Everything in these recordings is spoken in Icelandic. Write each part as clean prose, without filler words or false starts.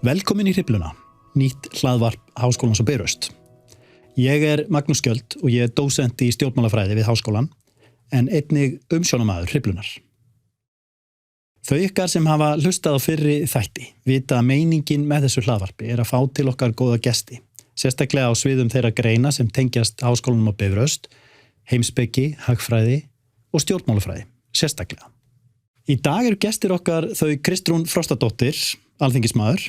Velkomin í Hrifluna, nýtt hlaðvarp Háskólans á Bifröst. Ég Magnús Skjöld og ég dósent í stjórnmálafræði við Háskólann, en einnig umsjónarmaður Hriflunar. Þau ykkar sem hafa hlustað á fyrri þætti vita að meiningin með þessu hlaðvarpi að fá til okkar góða gesti, sérstaklega á sviðum þeirra greina sem tengjast Háskólanum á Bifröst, heimspeki, hagfræði og stjórnmálafræði, sérstaklega. Í dag gestir okkar þau Kristrún Frostadóttir, alþingismaður,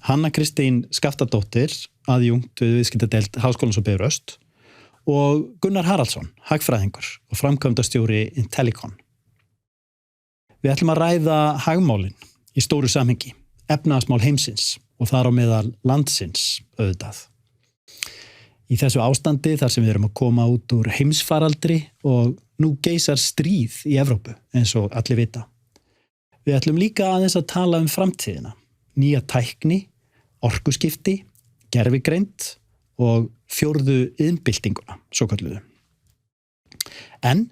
Hanna Kristín Skaftadóttir, aðjúnkt við viðskiptadeild Háskólans á Bifröst og Gunnar Haraldsson, hagfræðingur og framkvæmdastjóri Intellicon. Við ætlum að ræða hagmálin í stóru samhengi, efnahagsmál heimsins og þar á meðal landsins auðvitað. Í þessu ástandi þar sem við erum að koma út úr heimsfaraldri og nú geisar stríð í Evrópu, eins og allir vita. Við ætlum líka aðeins að tala framtíðina, nýja tækni, orkuskipti, gervigreind og fjórðu iðnbyltinguna, svokölluðu. En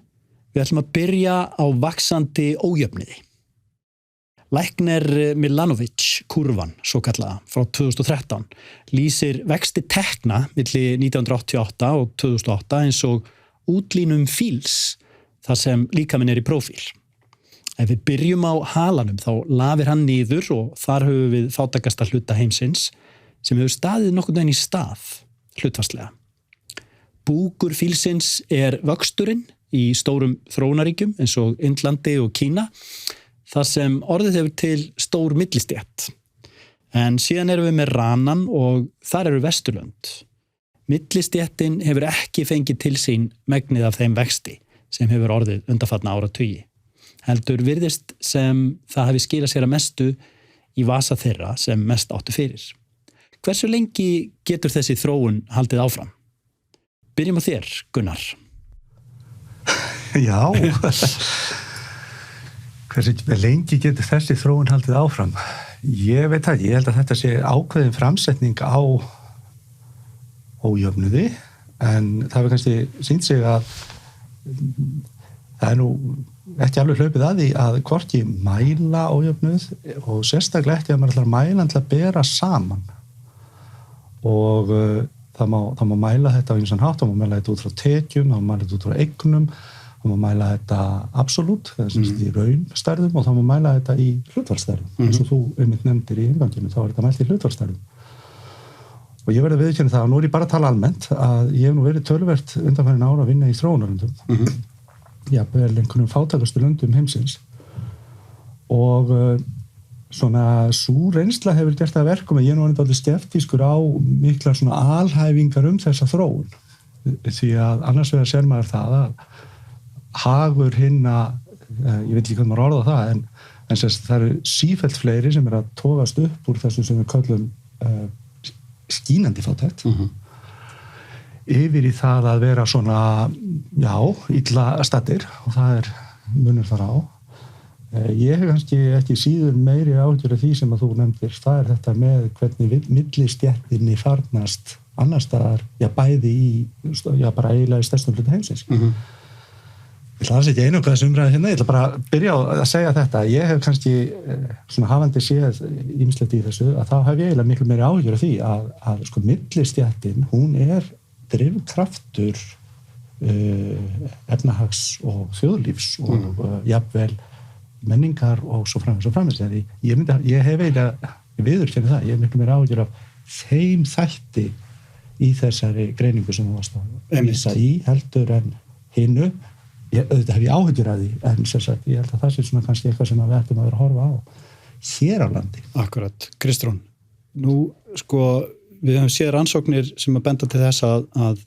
við ætlum að byrja á vaxandi ójöfniði. Læknir Milanovic-kurvan, svokallaða, frá 2013, lýsir vexti tekna milli 1988 og 2008 eins og útlínum fíls, þar sem líkaminn í prófíl. Ef við byrjum á halanum þá lafir hann niður og þar höfum við fátækasta hluta heimsins sem hefur staðið nokkurn veginn í stað, hlutfallslega. Búkur fílsins vöxturinn í stórum þróunaríkjum eins og Indlandi og Kína, þar sem orðið hefur til stór millistétt. En síðan erum við með ranan og þar eru Vesturlönd. Millistéttin hefur ekki fengið til sín megnið af þeim vexti sem hefur orðið undanfarna áratugi. Heldur virðist sem það hafi skilað sér að mestu í vasa þeirra sem mest áttu fyrir. Hversu lengi getur þessi þróun haldið áfram? Byrjum á þér, Gunnar. Já, hversu lengi getur þessi þróun haldið áfram? Ég veit það, ég held að þetta sé ákveðin framsetning á ójöfnuði, en það hefur kannski sýnt sig að það nú ekki alveg hlaupið að því að hvorki mæla ójöfnuð og sérstaklega ekki að maður ætlar að mæla til að bera saman og það má mæla þetta á ýmsan hátt, það má mæla þetta út frá tekjum, það má mæla þetta út frá eignum, það má mæla þetta absolutt, í raunstærðum og það má mæla þetta í hlutfallsstærðum, eins og þú einmitt nefndir í innganginu, þá þetta mælt í hlutfallsstærðum. Og ég verði að viðurkenna það, og nú ég bara að tala almennt, að ég hef nú verið töluvert undanfarin ára að vinna í þróunarlöndum. Jafnvel einhvernum fátækustu löndum heimsins og svona sú reynsla hefur gert það verkum að ég nú alveg skeptískur á miklar svona alhæfingar þessa þróun því að annars vegar sér maður það að hagur hinna, ég veit ekki hvað maður orða það en það eru sífellt fleiri sem að togast upp úr þessu sem við köllum skínandi fátækt yfir í það að vera svona, já, illa staddir og það munur þar á. Ég hef kannski ekki síður meiri áhyggjur af því sem að þú nefndir, það þetta með hvernig millistéttinni farnast annars staðar, já, bæði bara eiginlega í stærstum hluta heimsins. Ég ætla alls ekki einu hvað þessu umræði hérna, ég ætla bara að byrja á að segja þetta. Ég hef kannski svona hafandi séð ýmislegt í þessu, að þá hef ég eiginlega miklu meiri áhyggjur af því að sko millistéttin, hún drifkraftur efnahags og þjóðlífs og jafnvel menningar og svo framvegis. Ég hef eiginlega viðurkenni það, ég hef miklu meira áhyggjur af þeim þætti í þessari greiningu sem þú varst að vísa í heldur en hinu. Auðvitað hef ég áhyggjur af því, en sem sagt, ég held að það sé svona kannski eitthvað sem við ættum að vera að horfa á hér á landi. Akkurat, Kristrún. Nú, sko, við höfum séð rannsóknir sem að benda til þess að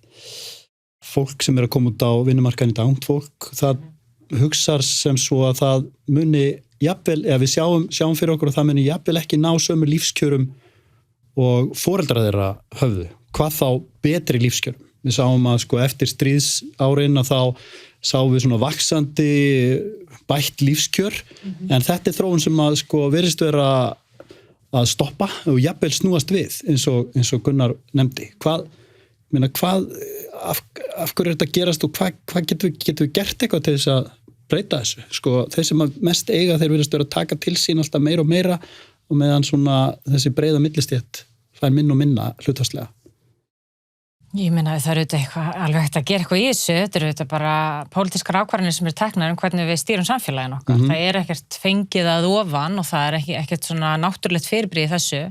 fólk sem að koma út á vinnumarkaðinn í dag, ungt fólk, það hugsar sem svo að það muni jafnvel, ef við sjáum fyrir okkur og það muni jafnvel ekki ná sömu lífskjörum og foreldrar þeirra höfðu. Hvað þá betri lífskjörum? Við sáum að sko eftir stríðsárin að þá sáum við svona vaxandi bætt lífskjör, en þetta þróun sem að sko virðist vera að stoppa og jafnvel snúast við eins og Gunnar nefndi. Af hverju þetta gerast og hvað getum við gert eitthvað til þess að breyta þessu? Sko, þeir sem mest eiga þeir virðast vera að taka til sín alltaf meira og meira og meðan svona þessi breiða millistétt fær minna og minna hlutfallslega? Ég meina það eru auðvitað eitthvað alveg hægt að gera eitthvað í þessu, þetta eru auðvitað bara pólitískar ákvarðanir sem eru teknar hvernig við stýrum samfélaginu okkar. Það er ekkert fengið að ofan og það er ekkert svona náttúrulegt fyrirbrigði í þessu.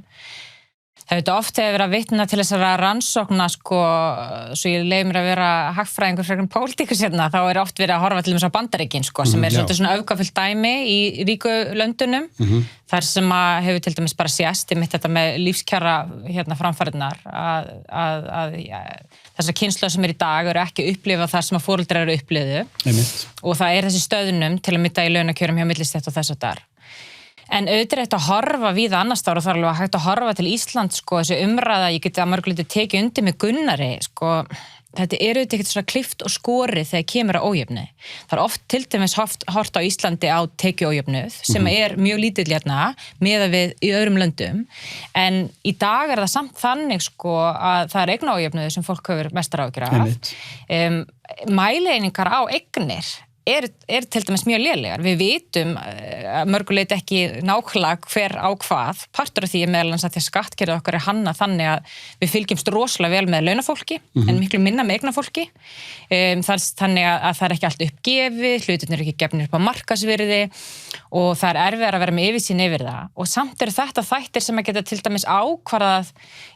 Það auðvitað oft hefur verið að vitna til þessara rannsókna sko, svo ég leyfi mér að vera hagfræðingur frekar pólitíkus hérna, þá er oft verið að horfa til þess að Bandaríkin sko, sem er svolítið svona öfgafullt dæmi í ríku löndunum, þar sem að hefur til dæmis bara sést mitt þetta með lífskjara hérna framfæriðnar að þessar kynslóð sem í dag eru ekki upplifa þar sem að foreldrar eru upplifu og það er þessi stöðnum til að mynda í launakjörum hjá millistétt og þess að þar. En auðvitað er þetta að horfa víða annars staðar og það er alveg hægt að horfa til Ísland sko, þessi umræða, ég geti að mörguleiti tekið undir með Gunnari, sko, þetta er auðvitað ekkert svona klift og skorið þegar kemur að ójöfni. Það er oft til dæmis hort á Íslandi á tekjuójöfnuð sem er mjög lítill hérna miðað við í öðrum löndum, en í dag er það samt þannig sko að það er eignaójöfnuð sem fólk hefur mestar áhyggjur af. Mæleiningar á eignir er til dæmis mjög lélegar. Við vitum mörguleiti ekki nákvæmlega hver á hvað. Partur af því er meðal annars að því að skattkerfið okkar er hannað þannig að við fylgjumst rosalega vel með launafólki en miklu minna með eignafólki. Þannig að það er ekki allt uppgefið, hlutirnir eru ekki gefnir upp á markaðsvirði og það er erfiðara að vera með yfirsýn yfir það. Og samt eru þetta þættir sem að geta til dæmis ákvarðað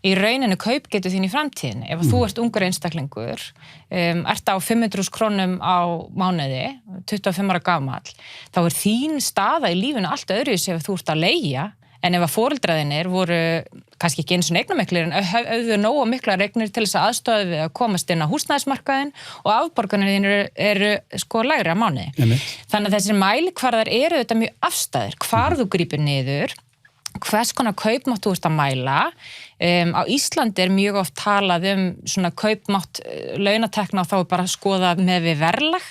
í rauninu kaupgetu þín í framtíðinni. Ef þú ert ungur einstaklingur, ert á 500.000 krónum á mánuði, 25 ára gamall, þá er þín staða í lífinu allt öðruvísi ef þú ert að leigja, en ef að foreldraðinir voru kannski ekki eins og eignamiklir en auðvitað nógu miklar eignir til þess að aðstoða við að komast inn á húsnæðismarkaðinn og afborganir eru sko lægri á mánuði. Þannig að þessir mælikvarðar eru þetta mjög afstæðir, hvar þú grípur niður, hvers konar kaupmátt þú ert að mæla. Á Íslandi er mjög oft talað svona kaupmátt launatekna og þá er bara að skoða með við verðlag.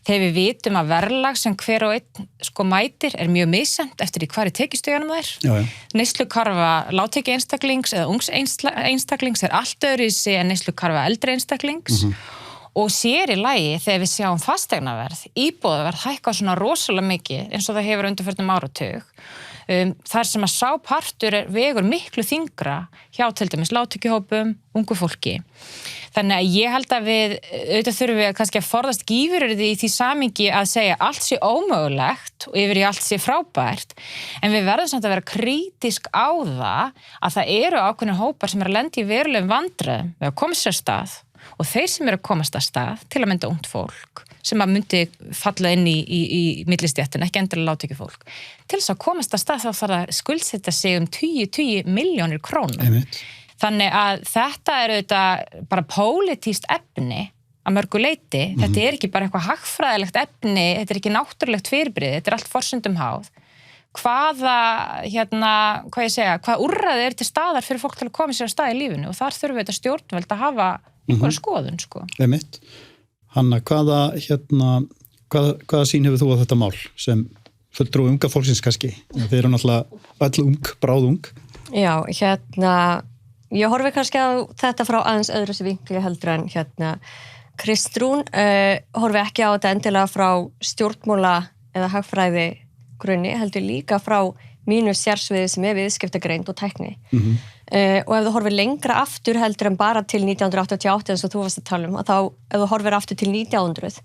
Þegar við vitum að verðlag sem hver og einn sko mætir er mjög misjafnt eftir í hvar í tekjustiganum þær. Neyslukarfa lágtekju einstaklings eða ungs einstaklings er allt öðruvísi en neyslukarfa eldri einstaklings. Og sér í lagi þegar við sjáum fasteignaverð, íbúðaverð hækka svona rosalega mikið eins og það hefur undanfarnum áratug. Þar sem að sá partur vegur miklu þyngra hjá til dæmis lágtekjuhópum, ungu fólki. Þannig að ég held að auðvitað þurfum við kannski að forðast gífuryrði í því samhengi að segja allt sé ómögulegt og yfir í allt sé frábært, en við verðum samt að vera krítisk á það eru ákveðnir hópar sem að lenda í verulegum vandræðum við að koma sér af stað og þeir sem eru að komast af stað, til að mynda ungt fólk, sem að myndi falla inn í millistéttin, ekki endilega lágtekjufólk. Til þess að komast af stað þá þarf að skuldsetja sig 10 milljónir krónur. Þannig að þetta er auðvitað bara pólitískt efni að mörgu leyti. Þetta er ekki bara eitthvað hagfræðilegt efni, þetta er ekki náttúrulegt fyrirbrigði, þetta er allt forsendum háð. Hvað úrræði til staðar fyrir fólk til að koma sér af stað í lífinu og þar þurfum við þetta stjórnvöld að hafa einhverja skoðun, sko. Hanna, hvaða sýn hefur þú á þetta mál sem fulltrúi unga fólksins kannski? Þeir eru náttúrulega öll bráðung. Já, ég horfi kannski á þetta frá aðeins öðru sem vinkli heldur en Kristrún horfi ekki á þetta endilega frá stjórnmála eða hagfræði grunni, heldur líka frá mínu sérsviði sem er viðskiptagreind og tækni. Og ef þú horfir lengra aftur heldur en bara til 1988 eins og þú varst að tala þá ef þú horfir aftur til 1900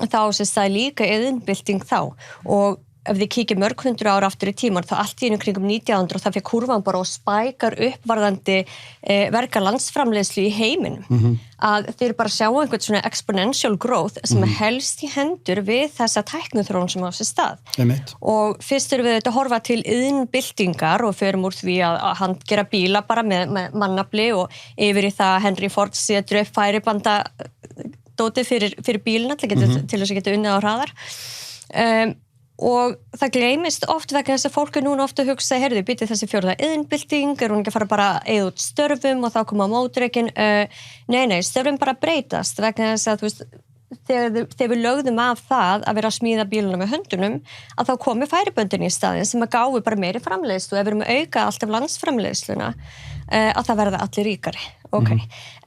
þá sést það líka iðnbylting þá og ef þið kíkir mörg 100 ára aftur í tíman þá allt í einu kringum 1900 og það fyrir kurvan bara og spækar upp varðandi verka landsframleiðslu í heiminum að þeir bara sjá einhvern svona exponential growth sem helst í hendur við þessa tækniþróun sem á sér stað og fyrst erum við þetta að horfa til iðnbyltingar og förum úr því að handgera bíla bara með mannafli og yfir í það Henry Ford setur upp færibanda dóti fyrir bílina til þess að geta unnið á hraðar og það gleymist oft vegna þess að fólk núna ofta hugsa, heyrðu, býti þessi fjórða iðnbylting, hún ekki að fara bara að eyða út störfum og þá koma mótreikin, nei, störfum bara breytast vegna þess að, þú veist, þegar við lögðum af það að vera að smíða bíluna með höndunum, að þá komi færiböndin í staðinn sem að gáfi bara meiri framleiðslu og ef við erum að auka alltaf landsframleiðsluna, að það verða allir ríkari.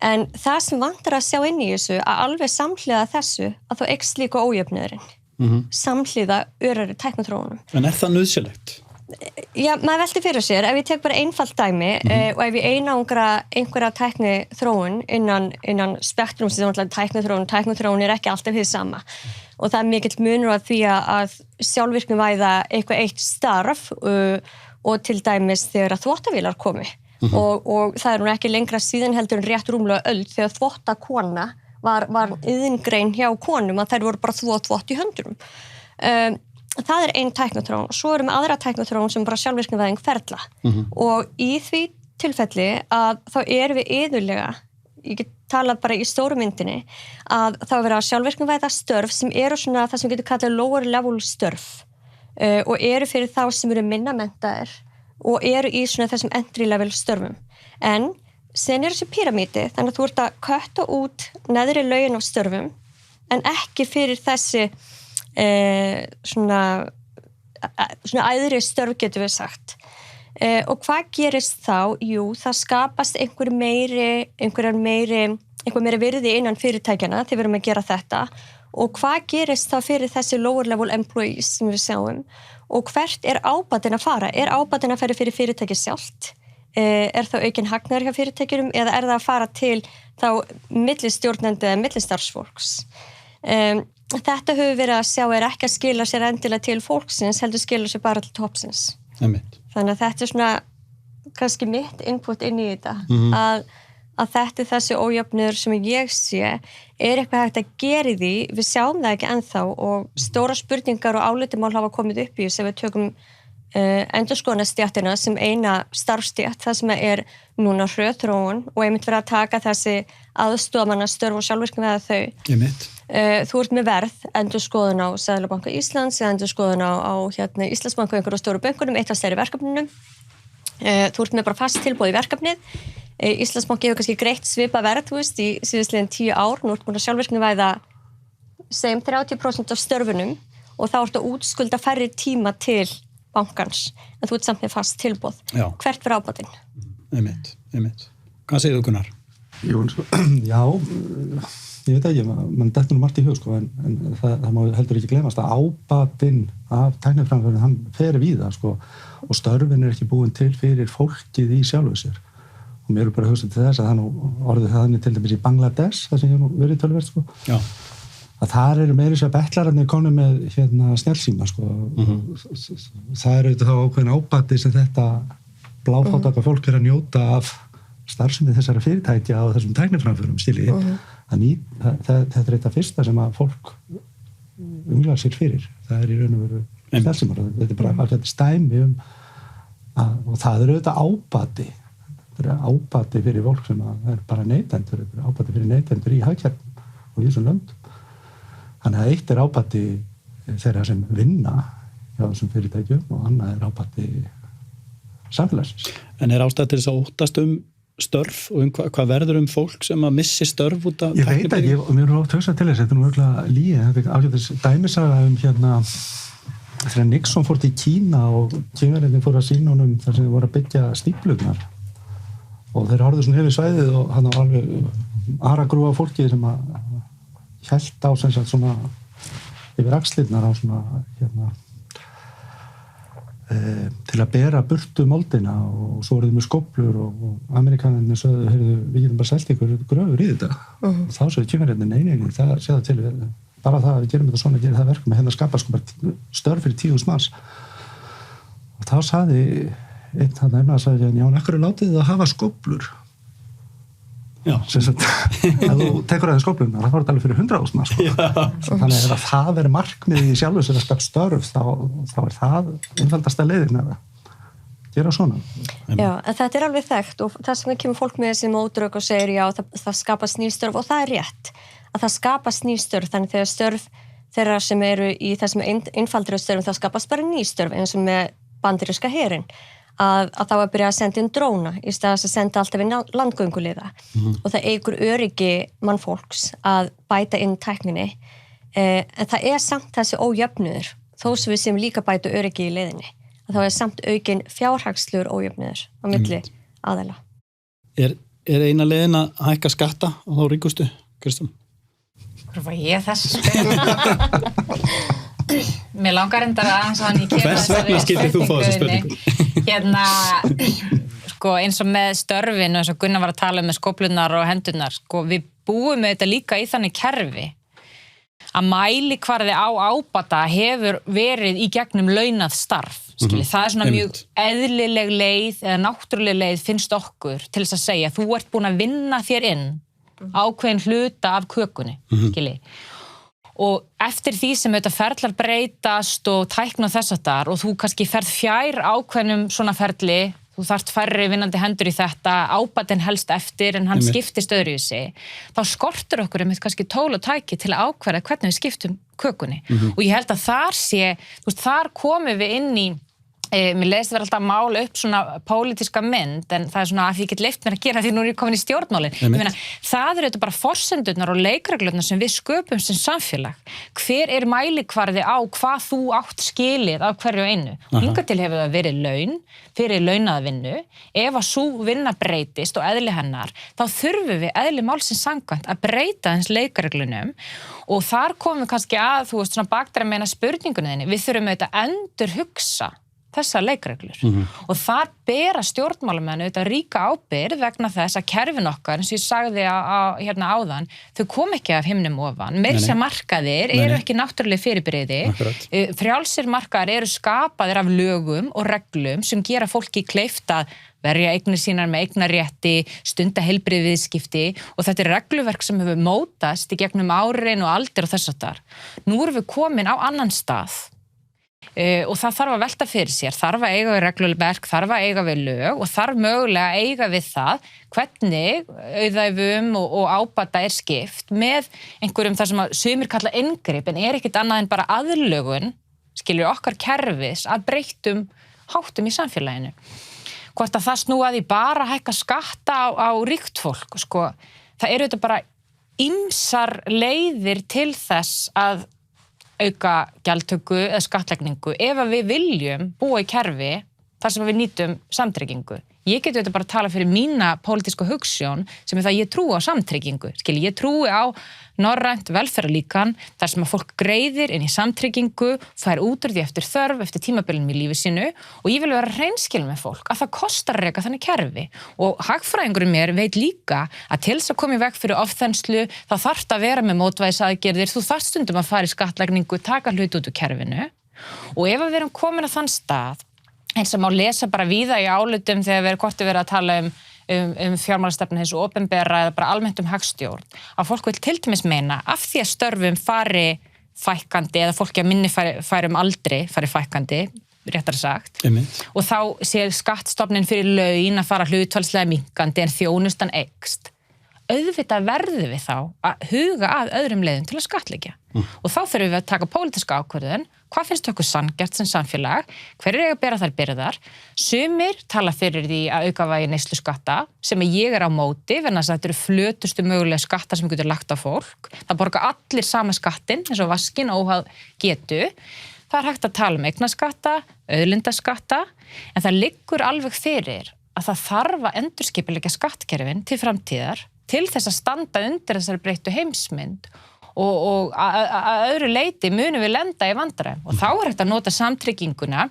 En það sem vantar að sjá inn í þessu, að alveg samhliða þessu, að þá eykst líka ójöfnuðurinn. Samhliða örari tækniþróunum. En er það nauðsynlegt? Já, maður velti fyrir sér, ef ég tek bara einfalt dæmi og ef ég einangra einhverja tækniþróun innan spektrum sem tækniþróun ekki alltaf hið sama og það mikill munur að því að sjálfvirknivæða eitthvað eitt starf og til dæmis þegar að þvottavélar komi og það nú ekki lengra síðan heldur en rétt rúmlega öld þegar þvottakona var iðngrein hjá konum að þær voru bara þvott í höndunum. Það ein tækniþróun og svo erum við aðra tækniþróun sem bara sjálfvirknivæðing ferla og í því tilfelli að þá erum við iðulega, ég get talað bara í stóru myndinni, að þá vera sjálfvirknivæða störf sem eru svona það sem getur kallað lower level störf og eru fyrir þá sem eru minna menntaðir og eru í svona þessum entry level störfum. En sen þessi pyramídi, þannig að þú ert að kötta út neðri lögin af störfum en ekki fyrir þessi svona æðri störf getum við sagt og hvað gerist þá? Jú, það skapast einhver meiri virði innan fyrirtækjana þegar við erum að gera þetta og hvað gerist þá fyrir þessi lower level employees sem við sjáum og hvert ábatinn að fara? Ábatinn að fara fyrir fyrirtæki sjálft? Það aukinn hagnaður hjá fyrirtækjunum eða það að fara til þá millistjórnandi eða millistarfsfólks? Þetta höfum verið að sjá ekki að skila sér endilega til fólksins, heldur skila sér bara til toppsins. Þannig að þetta svona kannski mitt input inn í þetta, að þetta þessi ójöfnur sem ég sé eitthvað hægt að gera í því, við sjáum það ekki ennþá og stóra spurningar og álitamál hafa komið upp í sem við tökum endurskoðunarstjættina sem eina starfstjætt, það sem núna hröðþróun og einmitt verið að taka þessi aðstoðamanna störf og sjálfvirknivæða þau. Þú ert með verð, endurskoðun á Seðlabanka Íslands, endurskoðun á Íslandsbanka og einhverju stóru bönkunum, eitt af stærri verkefnunum. Þú ert með bara fast tilboð í verkefnið. Íslandsbanki hefur kannski greitt svipa verð, í síðastliðin 10 ár, nú ert búin að sjálfvirknivæða segjum 30% af störfunum og þá ert að útskulda færri tíma til bankans, en þú ert samt með fast tilboð. Já. Hvert fyrir ábatinn? Einmitt. Hvað segir þú, Gunnar? Já, ég veit ekki, mann dettur margt í hug, en það má heldur ekki glemast að ábatinn af tækniframförum, hann fer víða, og störfin ekki búin til fyrir fólkið í sjálfu sér. Og mér bara hugsað til þess að það orðið þannig til dæmis í Bangladesh, það sem ég hef verið töluvert, Já. Að þar meiri sér betlararnir konum með snjallsíma, það auðvitað þá ákveðin ábati sem þetta bláfátaka fólk að njóta af starfsemi þessara fyrirtækja og þessum tækniframförum, þetta eitt af fyrsta sem að fólk umlagar sér fyrir, það í raun og veru snjallsímar, þetta bara þetta stæmi og það auðvitað ábati, þetta ábati fyrir fólk sem bara neytendur, ábati fyrir neytendur í hagkerfum og í þessum löndum. Þannig að eitt ábati þeirra sem vinna hjá þessum fyrirtækjum og annað ábati samfélagsins. En ástæða til þess að óttast störf og hvað verður fólk sem að missi störf út af tæknibreytingum? Ég veit ekki, og mér oft hugsað til þess, þetta örugglega lygi, þetta ágætis dæmisaga þegar Nixon fór til Kína og Kínverjarnir fóru að sýna honum þar sem þeir voru að byggja stíflurnar og þeir horfðu svona yfir svæðið og hann alveg aragrúa fólki sem að hélt á sem sagt svona yfir axlirnar á svona til að bera burtu moldina og svo voru þau með skóflur og Amerikanarnir sögðu, heyrðu, við getum bara selt ykkur gröfur í þetta og þá sögðu Kínverjarnir, nei, það sé það til bara það að við gerum þetta svona, gerir það verkum að skapa bara störf fyrir 10.000 manns og þá sagði einn hann að sagði, já, ekkur látið þið að hafa skóflur. Já. Ef þú tekur aðeins skóflurnar, það var þetta alveg fyrir 100.000 manns, þannig að það verið markmiðið í sjálfu sér að skapa störf, þá það einfaldasta leiðin að gera svona. Já, en þetta alveg þekkt og það sem kemur fólk með þessi mótrök og segir, já, það skapast ný störf og það rétt, að það skapast ný störf, þannig þegar störf þeirra sem eru í þessum einfaldri störfum, það skapast bara ný störf eins og með bandaríska herinn. Að þá að byrja að senda inn dróna í stað að senda alltaf inn landgönguliða og það eykur öryggi mannfólks að bæta inn tækninni en það samt þessi ójöfnuður þó sem við sem líka bæta öryggi í leiðinni að þá samt aukin fjárhagslegur ójöfnuður á milli aðila. Er eina leiðin að hækka skatta á þá ríkustu, Kristján? Hvað var ég þessi spil? Mér langar endar aðeins að hann Hvers vegna skildir þú fá þessa spurningu? Sko, eins og með störfin og eins og Gunnar var að tala með skóflunar og hendurnar, sko, við búum með þetta líka í þannig kerfi að mælikvarði á ábata hefur verið í gegnum launað starf, skilji. Það er svona mjög eðlileg leið eða náttúruleg leið finnst okkur til þess að segja þú ert búin að vinna þér inn ákveðin hluta af kökunni, skilji. Og eftir því sem þetta ferlar breytast og tækna þess að þar og þú kannski ferð fjær ákveðnum svona ferli, þú þarft færri vinnandi hendur í þetta, ábatinn helst eftir en hann skiptist öðru í sig, þá skortur okkur kannski tól og tæki til að ákveða hvernig við skiptum kökunni. Og ég held að þar þar komum við inn í mér leiðist að vera alltaf að mála upp svona pólitíska mynd, en það er svona að ég get leyft mér að gera því nú er ég komin í stjórnmálin. Ég meina, það eru þetta bara forsendurnar og leikreglurnar sem við sköpum sem samfélag. Hver er mælikvarði á hvað þú átt skilið af hverju einu? Hingað til hefur það verið laun fyrir launaða vinnu. Ef að sú vinna breytist og eðli hennar, þá þurfum við eðli málsins samkvæmt að breyta þess leikreglunum og þar komum við kannski að, þú veist, svona bakdæra meina spurningunni, við þurfum auðvitað að endurhugsa þessar leikreglur og þar bera stjórnmálamenn auðvitað ríka ábyrgð vegna þess að kerfin okkar, eins og ég sagði hérna áðan, þau kom ekki af himnum ofan, meira sem markaðir eru ekki náttúrulega fyrirbrigði, frjálsir markaðir eru skapaðir af lögum og reglum sem gera fólki kleift að verja eignir sínar með eignarrétti, stunda heilbrigð viðskipti og þetta er regluverk sem hefur mótast í gegnum árin og aldir og þess að þar. Nú erum við komin á annan stað og það þarf að velta fyrir sér, þarf að eiga við regluverk, þarf að eiga við lög og þarf mögulega að eiga við það hvernig auðæfum og ábata er skipt með einhverjum þar sem að sumir kalla inngrip en er ekkert annað en bara aðlögun, skilur okkar kerfis að breyttum háttum í samfélaginu. Hvort að það snúaði bara að hækka skatta á ríkt fólk, sko, það eru þetta bara ýmsar leiðir til þess að auka gjaldtöku eða skattlagningu ef að við viljum búa í kerfi þar sem við nýtum samtryggingu. Ég geti þetta bara að tala fyrir mína pólitísku hugsjón sem er það ég trúi á samtryggingu. Skilji, ég trúi á norrænt velferðarlíkan þar sem að fólk greiðir inn í samtryggingu, fær út úr því eftir þörf, eftir tímabilin í lífi sínu og ég vil vera hreinskilin með fólk að það kostar að reka þannig kerfi og hagfræðingurinn mér veit líka að til þess að koma í veg fyrir ofþenslu þá þarft að vera með mótvægisaðgerðir, þú þarft stundum að fara í skattlagningu, taka hlut út úr kerfinu og ef við erum komin að þann stað eins og má lesa bara víða í álitum þegar við erum hvort að vera að tala um fjármálastefnu hins og opinbera eða bara almennt umhagstjórn að fólk vil til dæmis meina af því að störfum fari fækkandi eða fólki að minni færi aldri fari fækkandi, réttar sagt og þá sé skattstofnin fyrir laun að fara hlutfallslega minnkandi en þjónustan eykst auðvitað verðum við þá að huga að öðrum leiðum til að skattleggja og þá þurfum við að taka pólitíska ákvörðun hvað finnst okkur sanngjarnt sem samfélag hverjir eiga að bera þær byrðar sumir tala fyrir því að auka vægi neysluskatta sem ég er á móti vegna þess að þetta eru flötustu mögulega skattar sem getur lagt á fólk það borga allir sama skattinn eins og vaskin óháð getu það er hægt að tala um eignaskatta auðlindaskatta en það liggur alveg fyrir að það þarf að endurskipuleggja skattkerfin til framtíðar til þess að standa undir þessari breyttu heimsmynd og að öðru leyti munum við lenda í vandræðum og þá er þetta að nota samtrygginguna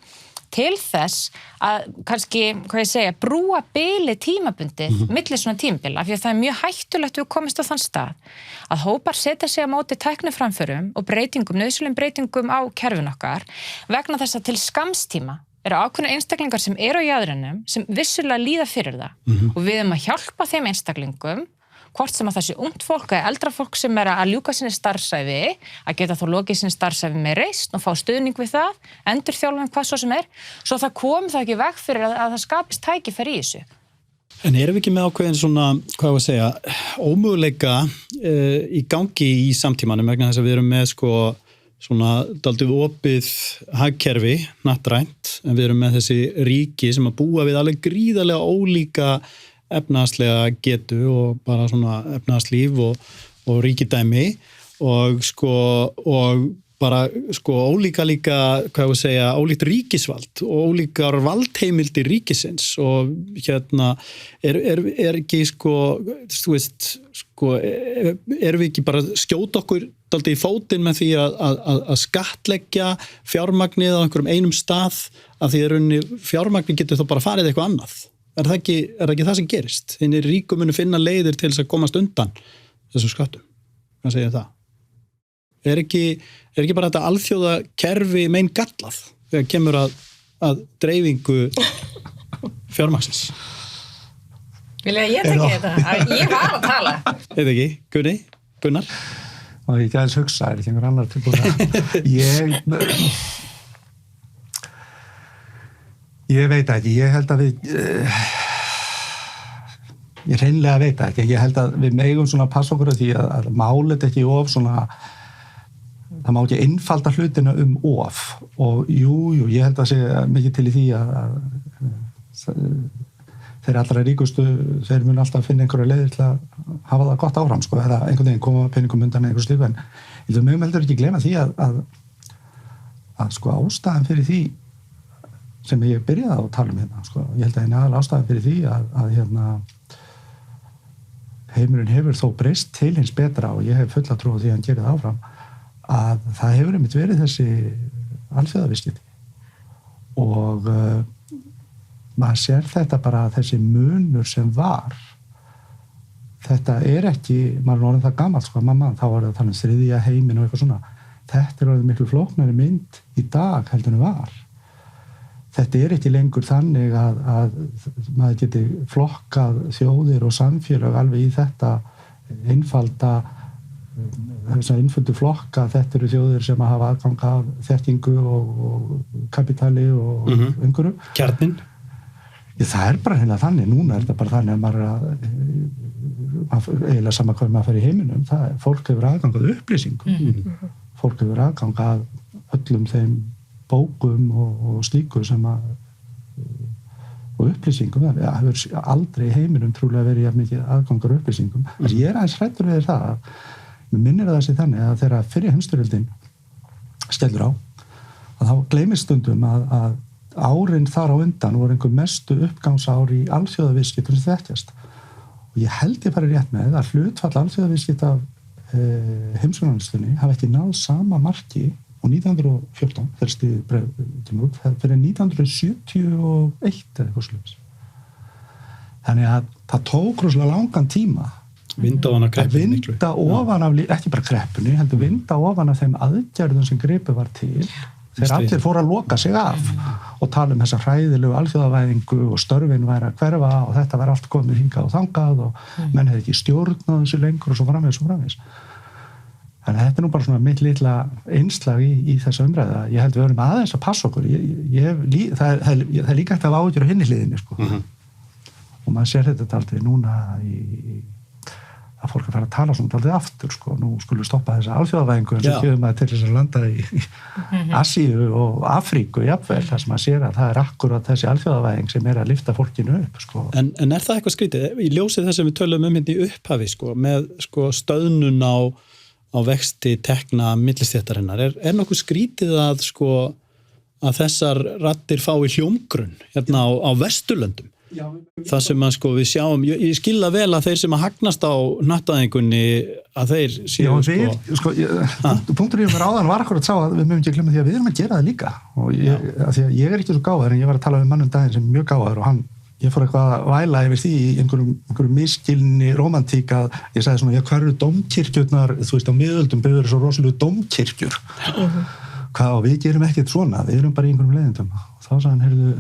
til þess að kannski, hvað ég segja, brúa bili tímabundið milli svona tímabila af því að það er mjög hættulegt við komist á þann stað að hópar setja sig á móti tækniframförum og breytingum, nauðsynlegum breytingum á kerfin okkar vegna þess að til skamstíma eru ákveðnir einstaklingar sem eru á jaðrinum sem vissulega líða fyrir það og við erum að hjálpa þeim einstaklingum hvort sem að það sé ungt fólk eða eldra fólk sem er að ljúka sinni starfsæfi, að geta þó lokið sinni starfsæfi með reisn og fá stuðning við það, endurþjálfum hvað svo sem er, svo það kom það ekki veg fyrir að það skapist tækifæri í þessu. En erum við ekki með ákveðin svona, hvað ég að segja, ómöguleika í gangi í samtímanum vegna þess að við erum með svona dálítið opið hagkerfi, hnattrænt, en við erum með þessi ríki sem að búa við alveg gríðarlega ólíka efnahagslega getu og bara svona efnahagslíf og ríkidæmi og bara sko ólíka hvað ég segja, ólíkt ríkisvald og ólíkar valdheimildir ríkisins og er ekki sko, þú veist sko, erum við ekki bara skjóta okkur dálítið í fótinn með því að skattleggja fjármagnið á einhverjum einum stað að því að fjármagnið getur þá bara farið eitthvað annað. Er það ekki það sem gerist? Hinir ríku munu finna leiðir til þess að komast undan þessum skattum. Hvað segir það? Er ekki bara þetta alþjóða kerfi mein gallað þegar kemur að dreifingu fjármagnsins? Vilja ég tekja þetta? Ég var að tala. Eða ekki? Gunnar? Og ég gæðis hugsa, er ekki einhver annar tilbúin Ég veit ekki, ég held að ég hreinlega veit ekki, ég held að við megum svona að passa okkur á því að málet ekki of svona, það má ekki einfalda hlutina of og jú, ég held að segja mikið til í því að þeir allra ríkustu, þeir mun alltaf finna einhverja leiðir til að hafa það gott áfram, sko, eða einhvern veginn koma peningum undan einhver slíku, en við megum heldur ekki gleyma því að sko ástæðan fyrir því sem ég byrjaði að tala hérna, sko. Ég held að eina aðal ástæðan fyrir því að heimurinn hefur þó breyst til hins betra og ég hef fulla trú á því að hann gerir það áfram, að það hefur einmitt verið þessi alþjóðaviðskipti og maður sér þetta bara þessi munur sem var, þetta er ekki, maður er orðin það gamalt, sko, mamma, þá var það að tala þriðja heiminn og eitthvað svona, þetta er orðin miklu flóknari mynd í dag heldur en var. Þetta er ekki lengur þannig að maður geti flokkað þjóðir og samfélög alveg í þetta einfalda, þessar einföldu flokka, þetta eru þjóðir sem að hafa aðgang af þekkingu og kapitali og einhverju. Kjarnin? Það er bara hérna þannig, núna er þetta bara þannig að maður eiginlega sama hvað maður fer í heiminum, fólk hefur aðgang að upplýsingum, fólk hefur aðgang að öllum þeim bókum og slíku sem og upplýsingum, það hefur aldrei í heiminum trúlega verið jafn mikið aðgangur upplýsingum. Þess ég er aðeins hræddur við það að mér minnir það sig þannig að þegar fyrri heimsstyrjöldin skellur á, að þá gleymist stundum að árin þar á undan voru einhver mestu uppgangsár í alþjóðaviðskiptum sem þekkjast. Og ég held ég farið rétt með að hlutfall alþjóðaviðskipt af heimsstyrjöldinni hafi ekki náð sama marki og 1914, þegar stríðið kemur út, fyrir 1971 eða eitthvað slúðis. Þannig að það tók rosalega langan tíma vinda ofan af kreppunni. Vinda ofan af, ekki bara kreppunni, heldur vinda ofan af þeim aðgerðum sem gripið var til, þegar allir fóru að loka sig af og tala um þessa hræðilegu alþjóðavæðingu og störfin væri að hverfa og þetta væri allt komið hingað og þangað og menn hefði ekki stjórn á þessu lengur og svo framvegis. Þannig að þetta er nú bara svona mitt litla einslag í þessa umræða. Ég held við verum aðeins að passa okkur. Það er líka hægt að hafa áhyggjur á hinni hliðinni, sko. Og maður sér þetta dálítið núna að fólk er að fara að tala svona dálítið aftur, sko. Nú skulum við stoppa þessa alþjóðavæðingu en svo kemur maður til þess að landa í Asíu og Afríku jafnvel, þar sem maður sér að það er akkurat þessi alþjóðavæðing sem er að lyfta fólkinu upp, sko. En er það eitthvað skrítið? Í ljósið þess að við tölum hérna í upphafi, sko, með sko stöðnun á vexti tekna millistéttarinnar. Er nokkuð skrítið að þessar raddir fái hljómgrunn hérna á Vesturlöndum? Það sem að við sjáum, ég skilða vel að þeir sem að hagnast á hnattvæðingunni að þeir séu punkturinn mér áðan var akkurat sá að við mögum ekki glemma því að við erum að gera það líka og ég er ekki svo gáður en ég var að tala við mann daginn sem er mjög gáður og ég fór eitthvað að væla yfir því í einhverjum misskilni romantík að ég sagði svona, hvað eru dómkirkjurnar, þú veist, á miðöldum byggður svo rosalega dómkirkjur. Og við gerum ekkert svona, við erum bara í einhverjum leiðindum. Og þá sagði hann, heyrðu,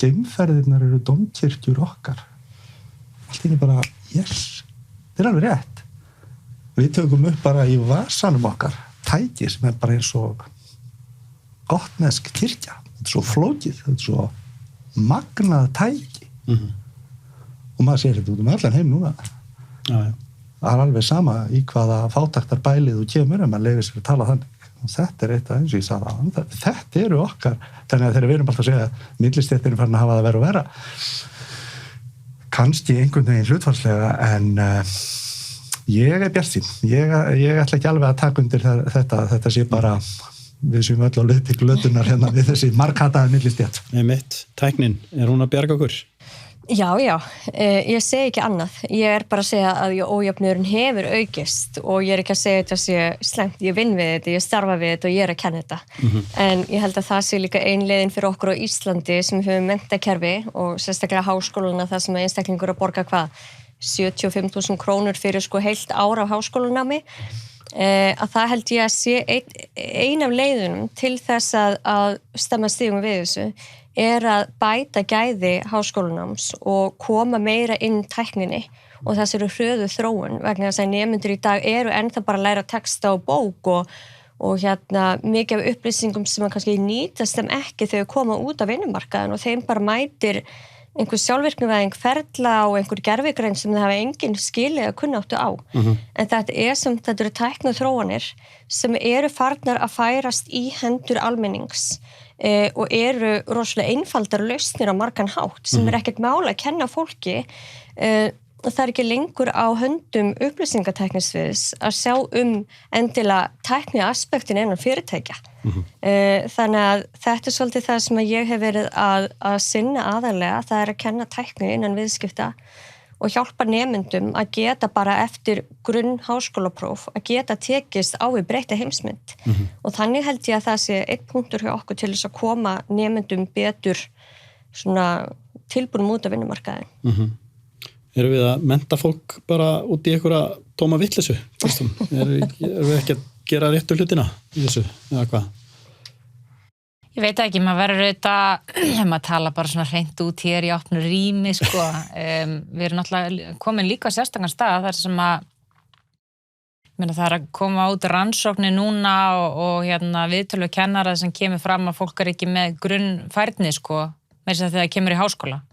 geimferðirnar eru dómkirkjur okkar. Allt inni bara, yes, þetta er alveg rétt. Við tökum upp bara í vasanum okkar tæki sem er bara eins og gottnesk kirkja. Þetta er svo flókið, þetta er svo magnað tæki. Og maður sér þetta út allan heim núna. Það er alveg sama í hvaða fátæktar bælið þú kemur en maður leyfir sér að tala þannig. Og þetta er eitthvað eins og ég sagði á þetta eru okkar, þannig að þegar við erum alltaf að segja að millistéttin er farin að hafa það verið að vera kannski einhvern veginn hlutfallslega en ég er bjartsýn. Ég ætla ekki alveg að taka undir þetta sé bara við séum öll á leið til glötunar hérna við þessi marghataða millistétt. Einmitt, tæknin, hún að bjarga okkur? Já, ég segi ekki annað. Ég bara að segja að ójöfnuðurinn hefur aukist og ég ekki að segja þetta sé slæmt. Ég vinn við þetta, ég starfa við þetta og ég að kenna þetta. En ég held að það sé líka ein leiðin fyrir okkur á Íslandi sem höfum menntakerfi og sérstaklega háskóluna þar sem einstaklingur að borga 75.000 krónur fyrir heilt ár af háskólanámi. Að það held ég að sé ein af leiðunum til þess að stemma stigum við þessu að bæta gæði háskólanáms og koma meira inn tækninni og þessari hröðu þróun vegna þess að nemendur í dag eru ennþá bara að læra texta og bók og mikið af upplýsingum sem kannski nýtast þeim ekki þegar koma út af vinnumarkaðin og þeim bara mætir einhver sjálfvirknivæðing ferla og einhver gervigreind sem það hafa engin skilið að kunnáttu á. En þetta eru tækniþróanir sem eru farnar að færast í hendur almennings og eru rosalega einfaldar lausnir á margan hátt sem ekkert mála að kenna fólki og það ekki lengur á höndum upplýsingatæknisviðs að sjá endilega tækni aspektin innan fyrirtækja. Þannig að þetta svolítið það sem ég hef verið að sinna aðalega, það að kenna tækni innan viðskipta og hjálpa nemendum að geta bara eftir grunn háskólapróf að geta tekist á við breytta heimsmynd og þannig held ég að það sé einn punktur hjá okkur til þess að koma nemendum betur tilbúnum út af vinnumarkaðin. Erum við að mennta fólk bara út í einhverja tóma vitleysu? Erum við ekki að gera réttu hlutina í þessu eða hvað? Ég veit ekki, maður verður auðvitað, maður tala bara svona hreint út hér í opnu rými, við erum náttúrulega komin líka á sérstakann stað þar sem það er að koma út rannsóknir núna og viðtölu kennara sem kemur fram að fólk ekki með grunnfærni, með þess að það kemur í háskóla.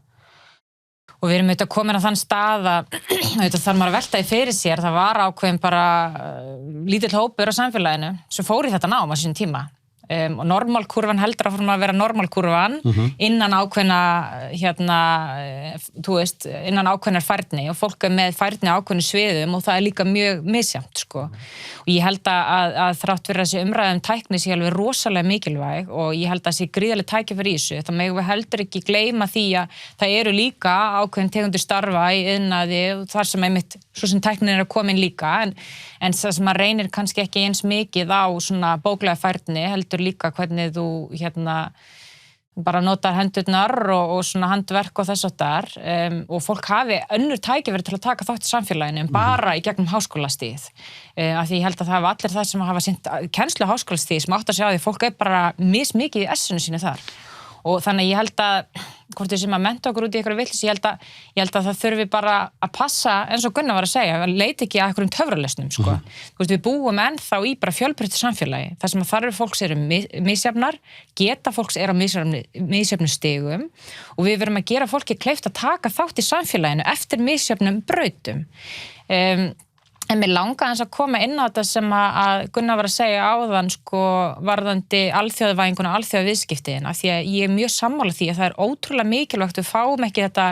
Og við erum auðvitað komin á þann stað að auðvitað þarf maður að velta í fyrir sér, það var ákveðin bara lítill hópur á samfélaginu sem fór í þetta nám á sínum tíma. Og normalkurvan heldur að vera normalkurvan innan ákveðna innan ákveðnar færni og fólk með færni á ákveðnu sviðum og það líka mjög misjafnt og ég held að þrátt fyrir þessi umræðum tækni sé alveg rosalega mikilvæg og ég held að þessi gríðarleg tækifæri í þessu það megum við heldur ekki gleyma því að það eru líka ákveðin tegundir starfa í iðnaði og þar sem einmitt svo sem tæknin að koma inn líka en það sem maður reynir kannski ekki eins mikið á svona bóklega færni heldur líka hvernig þú bara notar hendurnar og svona handverk og þess áttar og fólk hafi önnur tækifæri til að taka þátt í samfélaginu en bara í gegnum háskólastigið af því ég held að það hafa allir það sem hafa sinnt kennslu á háskólastigið sem átt að sjá því fólk bara mismikið í essinu sínu þar og þannig ég held að hvort við sem að mennta okkur út í einhverju vitleysu ég held að það þurfi bara að passa eins og Gunnar var að segja, að leita ekki að einhverjum töfralausnum Þú veist, við búum ennþá í bara fjölbreyttu samfélagi þar sem að þarfir fólks eru misjafnar geta fólks eru á misjöfnum stigum og við verum að gera fólki kleift að taka þátt í samfélaginu eftir misjöfnum brautum En mér langa að koma inn á þetta sem að Gunnar var að segja áðan varðandi alþjóðavæðinguna og alþjóðaviðskiptin af því að ég er mjög sammála því að það er ótrúlega mikilvægt við fáum ekki þetta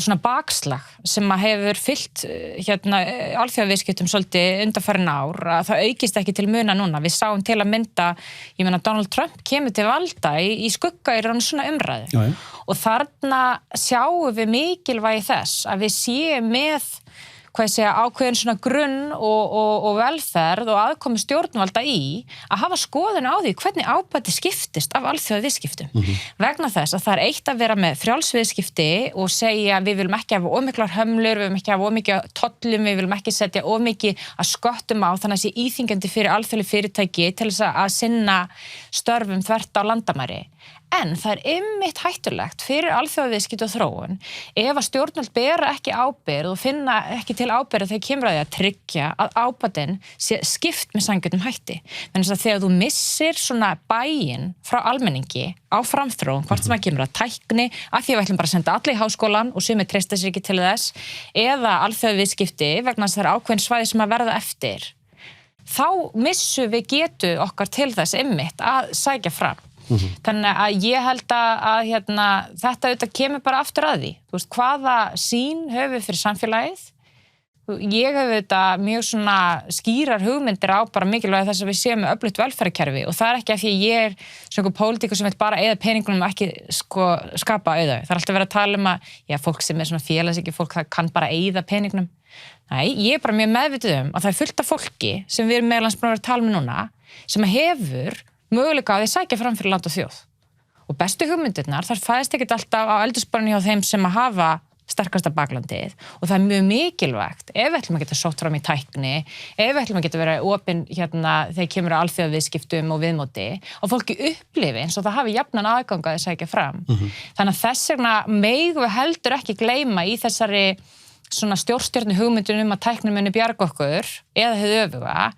svona bakslag sem að hefur fyllt alþjóðaviðskiptum svolítið undanfarin ár að það aukist ekki til muna núna við sáum til að mynda, ég meina Donald Trump kemur til valda í skugga í raun svona umræðu og þarna sjáum við mikilvægi þess að við séum með ákveðin svona grunn og velferð og aðkomu stjórnvalda í að hafa skoðun á því hvernig ábati skiptist af alþjóðaviðskiptum. Vegna þess að það er eitt að vera með frjálsviðskipti og segja við viljum ekki hafa of miklar hömlur, við viljum ekki hafa of mikið tollum, við viljum ekki setja of mikið að sköttum á þannig að sé íþyngjandi fyrir alþjóðleg fyrirtæki til þess að sinna störfum þvert á landamæri. En það er einmitt hættulegt fyrir alþjóðaviðskipti og þróun ef að stjórnvöld bera ekki ábyrgð og finna ekki til ábyrgð þegar kemur að því að tryggja að ábatinn sé skipt með sanngjörnum hætti. Þannig að þegar þú missir svona bæinn frá almenningi á framþróun, hvort sem að kemur að tækni, að því að við ætlum bara að senda alla í háskólan og sumir treysta sér ekki til þess, eða alþjóðaviðskipti vegna þess að það er ákveðin svæði sem að verða eftir, þá missum við getu okkar til þess einmitt að sækja fram. Þannig að ég held að þetta auðvitað kemur bara aftur að því. Þú veist, hvaða sýn höfum við fyrir samfélagið? ég hef þetta mjög svona skýrar hugmyndir á bara mikilvæg þess að við séum með öflugt velferðarkerfi og það er ekki af því að ég er svona einhver pólitíkur sem vil bara eyða peningunum og ekki skapa auða. Það er alltaf verið að tala um að fólk sem er svona félagshyggju fólk það kann bara eyða peningunum. Nei, ég er bara mjög meðvituð að það er fullt af fólki sem við erum meðalans búin að vera að tala með núna sem hefur möguleika á því að sækja fram fyrir land og þjóð. Og bestu hugmyndirnar, þar fæðist ekkert alltaf á eldursporinu hjá þeim sem að hafa sterkasta baklandið og það er mjög mikilvægt ef við ætlum að geta sótt fram í tækni, ef við ætlum að geta verið opin þegar kemur að alþjóðaviðskiptum og viðmóti og fólki upplifi eins og það hafi jafnan aðgang að sækja fram. Þannig að þess vegna megum við heldur ekki gleyma í þessari svona stjórnstjörnu hugmyndun að tæknin muni bjarga okkur eða hið öfuga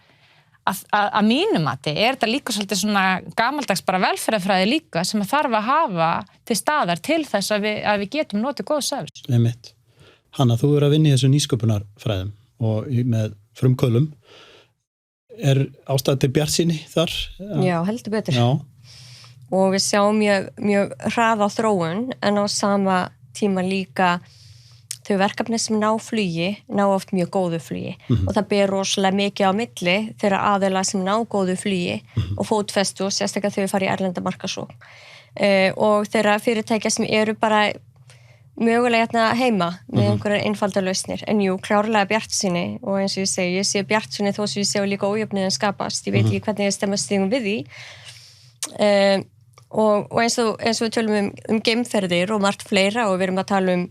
að mínum mati þetta líka svolítið svona gamaldags bara velferðarfræði líka sem að þarf að hafa til staðar til þess að við getum notið góð service. Einmitt. Hanna, þú er að vinna í þessu nýsköpunarfræðum og með frumkvölum. Er ástæða til bjartsýni þar? Já, heldur betur. Já. Og við sjáum mjög hraða þróun en á sama tíma líka þau verkefni sem ná flugi, ná oft mjög góðu flugi og það ber rosalega mikið á milli þeirra aðila sem ná góðu flugi og fótfestu og sérstaklega þau fara í erlenda markasókn. Og þeirra fyrirtækja sem eru bara mögulega heima með einhverjar einfaldar lausnir. En jú, klárlega bjartsýni og eins og ég sé bjartsýni þó sem ég sé líka ójöfnuðin skapast. Ég veit ekki hvernig ég stemma stigum við því. Og eins og við tölum um geimferðir og margt fleira og við erum að tala um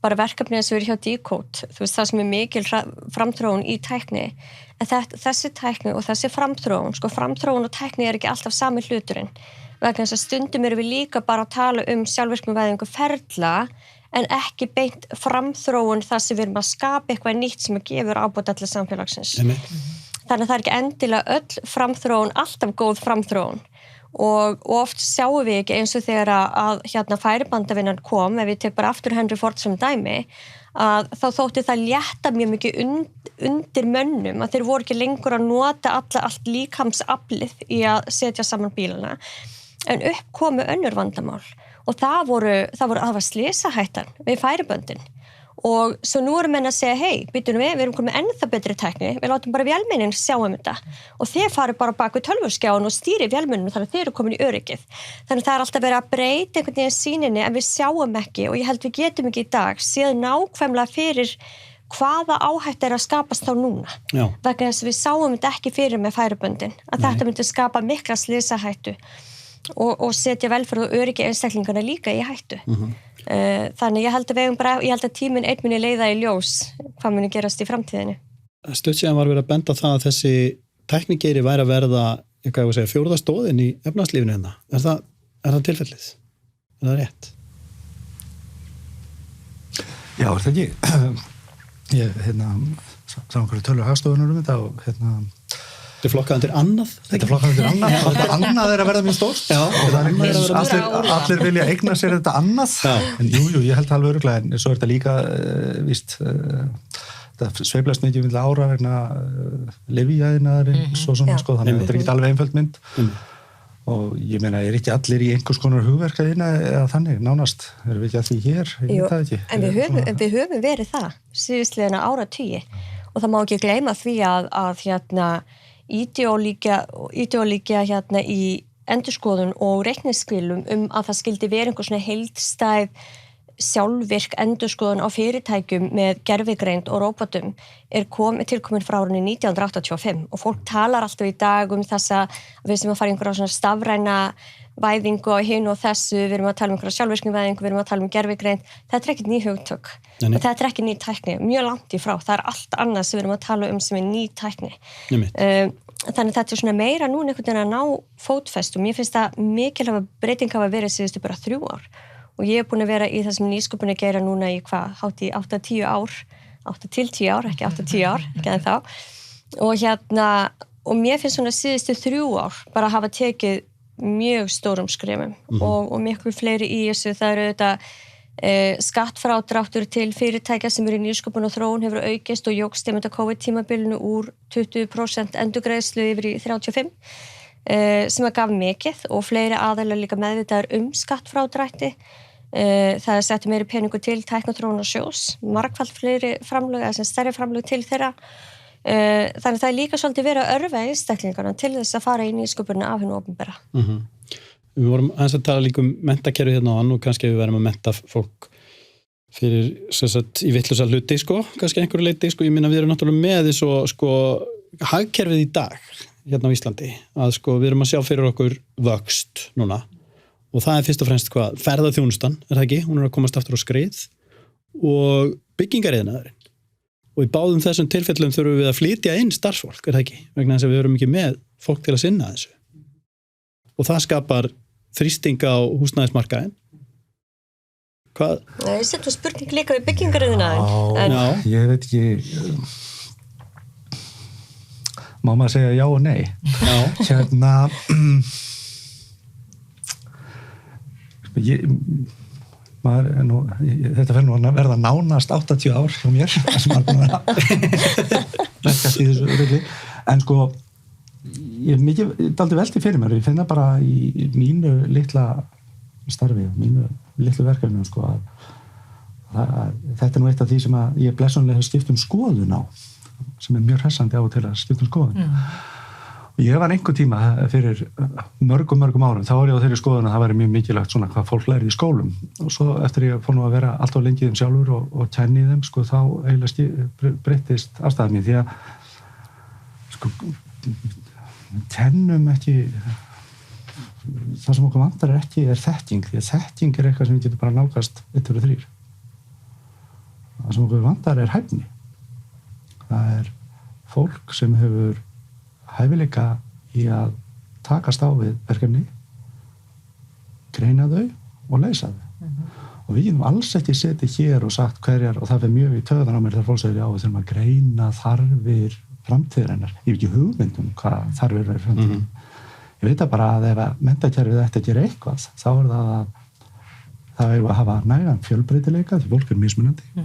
bara verkefnið sem er hjá Decode, þú veist það sem er mikil framþróun í tækni en þessi tækni og þessi framþróun framþróun og tækni er ekki alltaf sami hluturinn vegna þess að stundum erum við líka bara að tala um sjálfvirknivæðingu ferla en ekki beint framþróun þar sem við erum að skapa eitthvað nýtt sem að gefur ábót allir samfélagsins. Þannig að það er ekki endilega öll framþróun alltaf góð framþróun og oft sjáum við ekki eins og þegar að færibandavinnan kom, ef við tek bara aftur Henry Ford sem dæmi, að þá þótti það létta mjög mikið undir mönnum, að þeir voru ekki lengur að nota allt líkamsaflið í að setja saman bílana, en upp komu önnur vandamál og það var slysahættan við færiböndin og svo nú erum menn að segja, hei, býtum við erum komið ennþá betri tækni, við látum bara vélmennin sjá þetta og þeir farið bara bak við tölvuskjáin og stýri vélmenninu þannig að þeir eru komin í öryggið. Þannig að það er alltaf verið að breyta einhvern veginn sýninni en við sjáum ekki og ég held við getum ekki í dag séð nákvæmlega fyrir hvaða áhætta er að skapast þá núna. Já. Vegna þess að við sáum þetta ekki fyrir með færiböndin, að þetta myndi skapa mikla slysahættu og setja velferð og öryggi einstaklingana líka í hættu. Þannig ég held að tíminn einn muni leiða í ljós hvað muni gerast í framtíðinu. Stutt síðan var verið að benda það að þessi tæknigeiri væri að verða fjórða stoðin í efnahagslífinu hérna. Er það tilfellið? Er það rétt? Já, er það ekki? Ég sá einhverju tölur hagstofunar þetta og Þetta er flokkað undir annað? Þetta er flokkað undir annað. Annað er að verða mjög stórt. Já, allir vilja eigna sér þetta annað. Já. En jú, ég held alveg örugglega, en svo er þetta líka, þetta sveiflast mikið milli ára vegna lyfjaiðnaðarins og svona, þannig að þetta er ekki alveg einföld mynd. Og ég meina, er ekki allir í einhvers konar hugverkaðina eða þannig, nánast? Erum við ekki að því hér? Ég veit það ekki. En við höfum verið það, síðustliðina áratugi. Og það má ekki gleyma því að ídeolíkja í endurskoðun og reikningsskilum að það skildi vera einhver svona heildstæð sjálfvirk endurskoðun á fyrirtækjum með gervigreind og róbótum er tilkomin frá árinu 1985 og fólk talar alltaf í dag þess að við sem að fara einhverja svona stafræna væðingu á hinu og þessu, við erum að tala um einhverja sjálfvirknivæðingu, við erum að tala um gervigreind, þetta er ekki ný hugtök og þetta er ekki ný tækni, mjög langt í frá, það er allt annað sem við erum að tala um sem er ný tækni. Þannig þetta er svona meira núna einhvern veginn að ná fótfestu og mér finnst það mikilvæg breyting hafa verið síðustu bara 3 ár og ég er búin að vera í þessum nýsköpunni geira núna í hátt í 8-10 ár 8-10 ár, ekki 8-10 ár ekki en þá og mér finnst svona síðustu 3 ár bara að hafa tekið mjög stórum skrefum og miklu fleiri í þessu, það eru þetta skattfrádráttur til fyrirtækja sem eru í nýsköpun og þróun hefur aukist og jókst einmitt á COVID-tímabilinu úr 20% endurgreiðslu yfir í 35% sem að gaf mikið og fleiri aðeinar líka meðvitaðar skattfrádrætti Það settu meiri peningu til tækniþróunarsjóðs, margfalt fleiri framlög, eða sem stærri framlög til þeirra. Þannig að það er líka svolítið verið að örva einstaklingarna til þess að fara í nýsköpunina af hinu opinbera. Við vorum aðeins að tala líka menntakerfi hérna á ann og kannski við verðum að mennta fólk fyrir í vitlausa hluti, kannski einhverju leyti, ég minna við erum náttúrulega með því hagkerfið í dag hérna á Íslandi, að við erum að sjá fyrir okkur vöxt núna og það er fyrst og fremst ferðaþjónustan, er það ekki? Hún er að komast aftur á skrið og byggingariðnaðurinn. Og í báðum þessum tilfellum þurfum við að flytja inn starfsfólk, er það ekki? Vegna þess að við erum ekki með fólk til að sinna þessu. Og það skapar þrýsting á húsnæðismarkaðinn. Hvað? Ég setjum spurning líka við byggingariðnaðinn. Já, ég veit ekki... Má maður segja já og nei? Já. Þetta fer nú að verða nánast 80 ár hjá mér sem er búin að verkast í þessu rulli en ég er mikið dálítið velti fyrir mér, ég finna bara í mínu litla starfi, mínu litlu verkefnum að þetta er nú eitt af því sem að ég blessunlega hef skipt skoðun á sem er mjög hressandi á og til að skipta skoðun og ég var einhver tíma fyrir mörgum árum, þá var ég á þeirri skoðun að það væri mjög mikilvægt svona hvað fólk læri í skólum og svo eftir ég fór nú að vera allt of lengi í þeim sjálfur og kenni í þeim, þá eiginlega breyttist afstæðan mín því að kennum ekki það sem okkur vantar ekki þekking, því að þekking er eitthvað sem við getum bara nálgast 1, 2, 3 það sem okkur vantar hæfni það er fólk sem hefur hæfileika í að takast á við verkefni, greina þau og leysa þau. Og við getum alls ekki setið hér og sagt hverjar, og það fer mjög í töðan á mér þegar fólk segir já, við þurfum að greina þarfir framtíðarinnar. Ég hef ekki hugmynd hvað þarfir verið framtíðin. Ég veit bara að ef að menntakerfið ætti að gera eitthvað, þá er það er að hafa nægan fjölbreytileika, því fólk er mismunandi.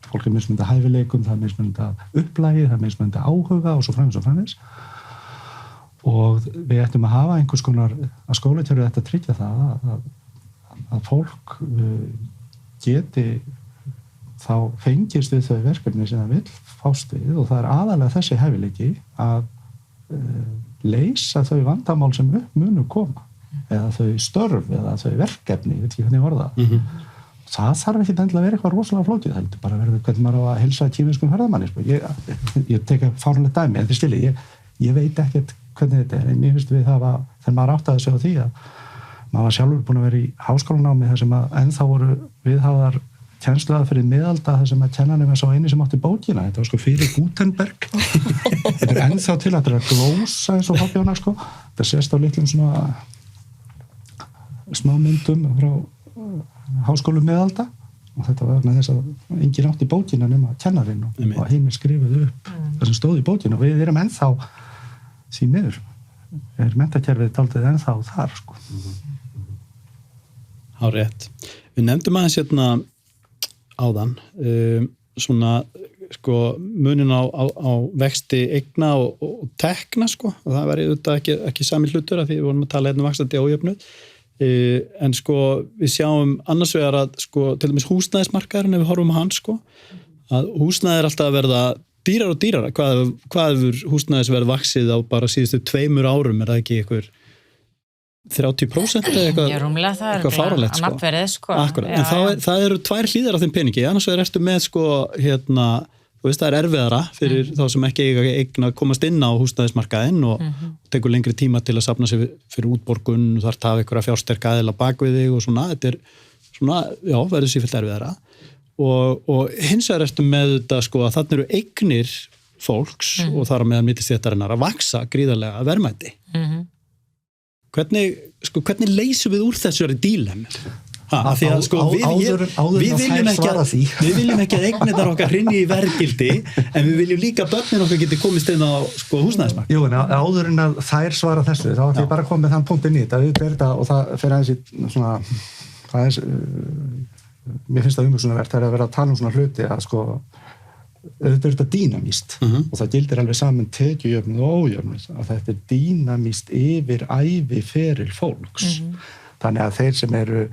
Fólk er mismunandi hæfileikum, það er mismunandi upplægi, það er mismunandi áhuga og svo framvegis. Og við ættum að hafa einhvers konar að skólakerfið ætti að tryggja það að fólk geti þá fengist við þau verkefni sem það vill fást við og það er aðalega þessi hæfileiki að leysa þau vandamál sem upp munu koma eða þau störf eða þau verkefni, ég veit ekki hvernig ég orða það þarf ekki endilega að vera eitthvað rosalega flókið, það heldur bara að vera hvernig maður á að heilsa kínverskum ferðamanni ég teka fáránlegt dæmi, en þið skiljið ég veit ekkert hvernig þetta en mér finnst við það að þegar maður áttaði sig á því að maður var sjálfur búin að vera í háskólanámi þar sem að ennþá voru viðhafðar kennsluaðferðir miðalda þar sem að kennarinn var sá eini sem átti bókina þetta var fyrir Gutenberg þetta er ennþá til að þetta er að glósa eins og hoppjóna þetta sést á litlum svona smámyndum frá háskólum miðalda og þetta var vegna þess að enginn átti bókina nema kennarinn og hinn skrifuð upp það sem stóð í bókina og við erum ennþá því miður er menntakerfið dálítið ennþá þar Hárrétt. Við nefndum aðeins hérna áðan svona munin á vexti eigna og tekna og það væri auðvitað ekki sami hlutur af því við vorum að tala hérna vaxandi ójöfnuð en við sjáum annars vegar að til dæmis húsnæðismarkaðurinn ef við horfum á hann að húsnæði er alltaf að verða dýrar og dýrara, hvað hefur húsnæðisverð vaxið á bara síðustu 2 árum, er það ekki einhver 30% eða eitthvað fáránlegt Akkurat, en það eru 2 hlíðar á þeim peningi, annars ertu með það er erfiðara fyrir þá sem ekki eiga að komast inn á húsnæðismarkaðinn og tekur lengri tíma til að safna sig fyrir útborgun og þarf að hafa einhverja fjársterka aðila bak við þig og svona, þetta er svona, já, verður sífellt erfiðara og hins vegar ertu með þetta að þarna eru eignir fólks og þar á meðan millistéttarinnar að vaxa gríðarlega verðmæti. Hvernig leysum við úr þessari dílem? Af því að við viljum ekki að eignirnar okkar hrynji í verðgildi en við viljum líka að börnin okkar geti komist inn á húsnæðismarkað. Jú, en áður en að þær svara þessu þá ætlum ég bara að koma með þann punktinn í þetta og það fer aðeins í svona mér finnst það umhugsunarvert þegar að vera að tala svona hluti að auðvitað er þetta dýnamíst og það gildir alveg saman tekjujöfnuð og ójöfnuð að þetta er dýnamíst yfir ævi feril fólks þannig að þeir sem eru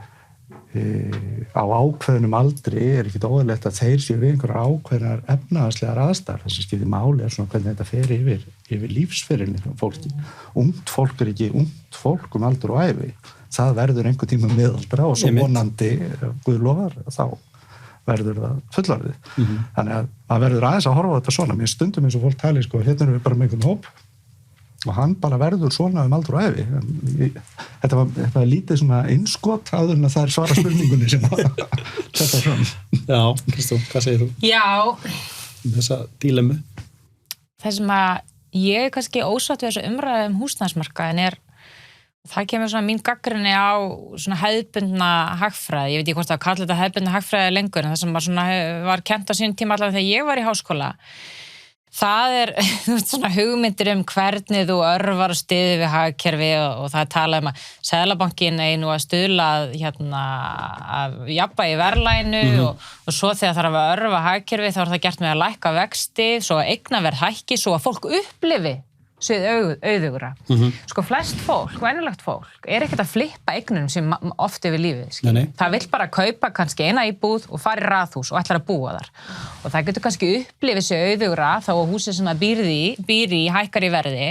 á ákveðnum aldri ekki óeðlilegt að þeir séu við einhverjar ákveðnar efnahagslegar aðstæður. Þessi skiptir máli svona hvernig þetta fer yfir lífsferilinn fólki. Ungt fólk ekki ungt fólk aldur og ævi. Það verður einhver tíma miðaldra og svo vonandi Guð lofar þá verður það fullorðið. Þannig að maður verður aðeins að horfa á þetta svona. Mér stundum eins og fólk tali hérna erum við bara með einhvern hóp og hann bara verður svona aldur og ævi. Þetta var lítið svona innskot áður en að það svara spurningunni sem þetta fram. Já, Kristrún, hvað segir þú? Já. Þessa dílemmu? Það sem að ég er kannski ósátt við þessu umræðu húsnæðismarkaðin það kemur svona mín gagnrýni á svona hefðbundna hagfræði. Ég veit ekki hvort að kalla þetta hefðbundna hagfræði lengur en það sem var kennt á sínum tíma allavega þegar ég var í háskóla. Það svona hugmyndir hvernig þú örvar og styður við hagkerfi og það tala að Seðlabankinn nú að stuðla að jafnvægi verðlaginu og svo þegar það þarf að örva hagkerfi þá það gert með að lækka vexti, svo að eignaverð hækki, svo að fólk upplifi auðugra. Sko flest fólk, venjulegt fólk, ekkert að flippa eignunum sem oft yfir lífið. Það vill bara kaupa kannski eina íbúð og fara í raðhús og ætlar að búa þar. Og það getur kannski upplifið sig auðugra þá að húsið sem það býr í hækkar í verði.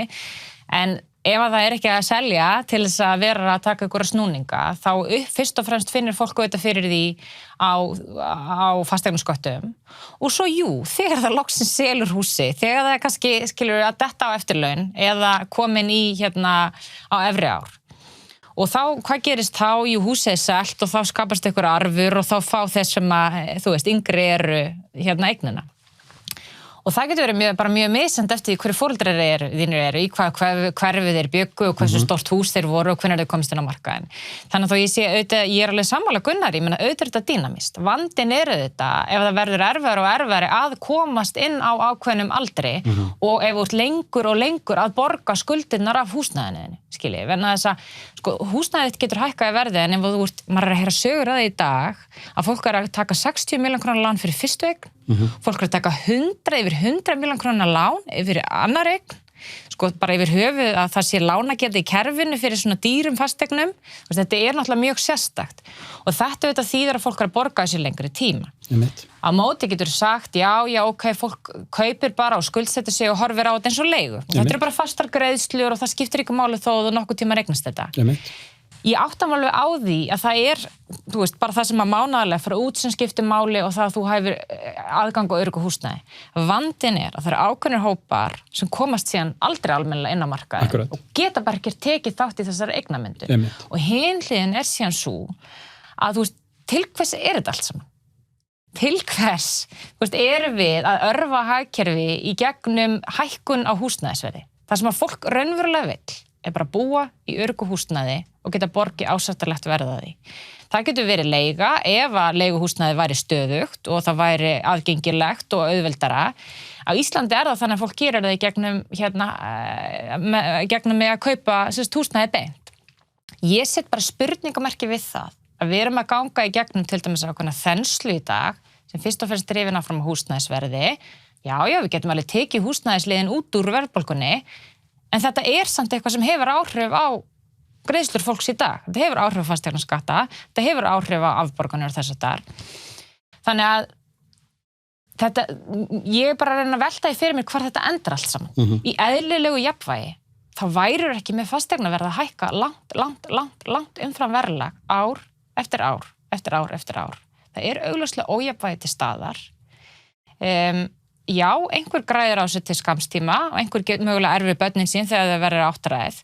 En ef það ekki að selja til þess að vera að taka ykkur snúninga, þá fyrst og fremst finnir fólk auðvitað fyrir því á fasteignasköttum. Og svo þegar það loksins selur húsi, þegar það kannski skilur að detta á eftirlaun eða komin í á efri ár. Og þá, hvað gerist þá? Húsið selt og þá skapast ykkur arfur og þá fá þess sem að, yngri eru eignina. Og það getur verið mjög misjafnt eftir því hverju foreldrar þínir eru, í hvað hverfi þeir bjuggu og hversu stórt hús þeir voru og hvenær þeir komist inn á markaðinn. Þannig að þó ég er alveg sammála Gunnar, auðvitað er þetta dýnamískt. Vandinn þetta, ef það verður erfiðari og erfiðari að komast inn á ákveðnum aldri og ef þú ert lengur og lengur að borga skuldirnar af húsnæðinu, skiljið, vegna þess að húsnæðið getur hækkað í verði en ef maður að heyra sögur að því í dag að fólk að taka 60 milljón króna lán fyrir fyrstu eign, fólk að taka 100 milljón króna lán yfir annar eign, bara yfir höfuð að það sé lánagerði í kerfinu fyrir svona dýrum fasteignum. Þetta náttúrulega mjög sérstakt og þetta þýðir að fólk að borga þessi lengri tíma. Á móti getur sagt, ok, fólk kaupir bara og skuldsetur sig og horfir á þetta eins og leigu. Þetta bara fastar greiðslur og það skiptir ekki máli þó að nokkuð tíma regnast þetta. Ég áttam alveg á því að það bara það sem að mánaðarlega fara út sem skiptir máli og það að þú hefur aðgang og öruggu húsnæði. Vandinn að það eru ákveðnir hópar sem komast síðan aldrei almennilega inn á markaðinn og geta bara ekki tekið þátt í þessari eignamyndun. Og hin hliðin síðan svo að til hvers þetta allt saman? Til hvers erum við að örva hagkerfi í gegnum hækkun á húsnæðisverði? Það sem að fólk raunverulega vill bara búa í öruggu húsnæði og geta borgið ásættanlegt verð á því. Það getur verið leiga ef að leiguhúsnæði væri stöðugt og það væri aðgengilegt og auðveldara. Á Íslandi það þannig að fólk gerir það í gegnum með að kaupa húsnæði beint. Ég set bara spurningamerki við það að við erum að ganga í gegnum til dæmis ákveðna þenslu í dag sem fyrst og fremst drifin áfram á húsnæðisverði. Já, við getum alveg tekið húsnæðisliðin út úr verðbólgunni en þetta samt eitthvað sem hefur áhrif á greiðslur fólks í dag. Þetta hefur áhrif á fasteignaskatta, þetta hefur áhrif á afborganir og þess að þar. Þannig að ég bara að reyna að velta því fyrir mér hvar þetta endar allt saman. Í eðlilegu jafnvægi, þá værir ekki með fasteignaverð að hækka langt umfram verðlag ár eftir ár, eftir ár, eftir ár. Það augljóslega ójafnvægi til staðar. Já, einhver græðir á sig til skamstíma og einhver mögulega erfir börnin sín þegar það verður áttræðið.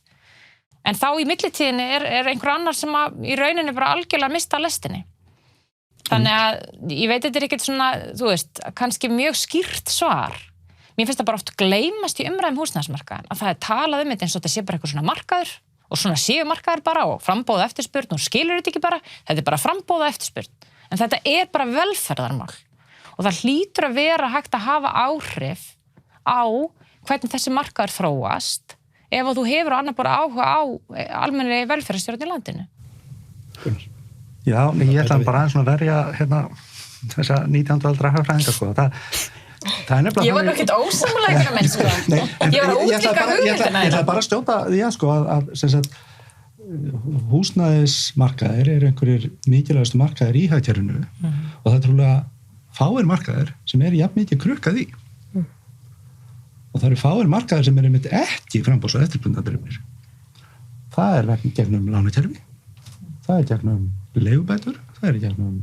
En þá í millitíðinni einhver annar sem í rauninni bara algjörlega mista lestinni. Þannig að ég veit þetta ekkert svona, kannski mjög skýrt svar. Mér finnst það bara oft gleymast í umræðum húsnæðismarkaðinn að það talað þetta eins og þetta sé bara eitthvað svona markaður og svona séu markaður bara og framboð eftirspurn og skilur þetta ekki bara, þetta bara framboð eftirspurn. En þetta bara velferðarmál. Og það hlýtur að vera hægt að hafa áhrif á hvernig þessi markaður þróast ef þú hefur annar bara áhuga á almennri velferðarstjórn í landinu. Já, ég ætla bara aðeins að verja þessa 19. aldra hagfræðinga, það nefnilega... Ég var nokkið ósamlega menn, Ég ætla bara að stjóta því að húsnæðismarkaðir eru einhverjir mikilvægastu markaðir í hagkerfinu og það er trúlega fáir markaðir sem eru jafn mikið krukkað í. Og það eru fáir markaðir sem eru einmitt ekki framboðs- og eftirspurnardrifnir. Það er vegna gegnum lánakerfi, það er gegnum leigubætur, það er gegnum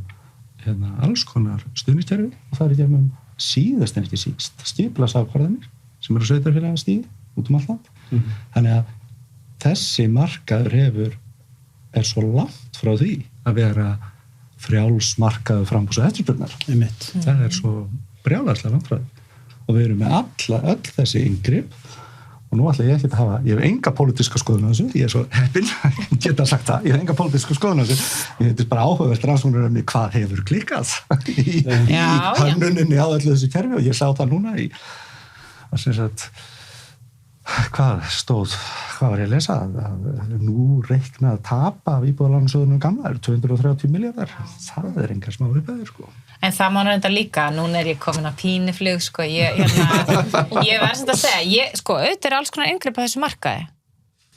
alls konar stuðningskerfi og það er gegnum síðast en ekki síst skipulagsákvarðanir sem eru sveitarfélagastígi út allt land. Þannig að þessi markaður er svo langt frá því að vera frjáls markaður framboðs- og eftirspurnar. Það er svo brjálæðslega langt frá því. Og við erum með öll þessi inngrip og nú ætla ég ekki að ég hef enga pólitíska skoðun á þessu, ég er svo heppinn að geta sagt það, ég hef enga pólitíska skoðun á þessu, ég heitir bara áhugavert rannsóknarefni hvað hefur klikkað í hönnuninni á öllu þessu kerfi og ég sá það núna í hvað var ég að lesa að nú reikna að tapa af íbúðalánasjóðunum gamla 230 milljarðar, það er engar smá upphæðir sko. En það má þetta líka, núna er ég komin að pínuflug sko, ég verð sem að segja, auðvitað alls konar inngrip á þessu markaði.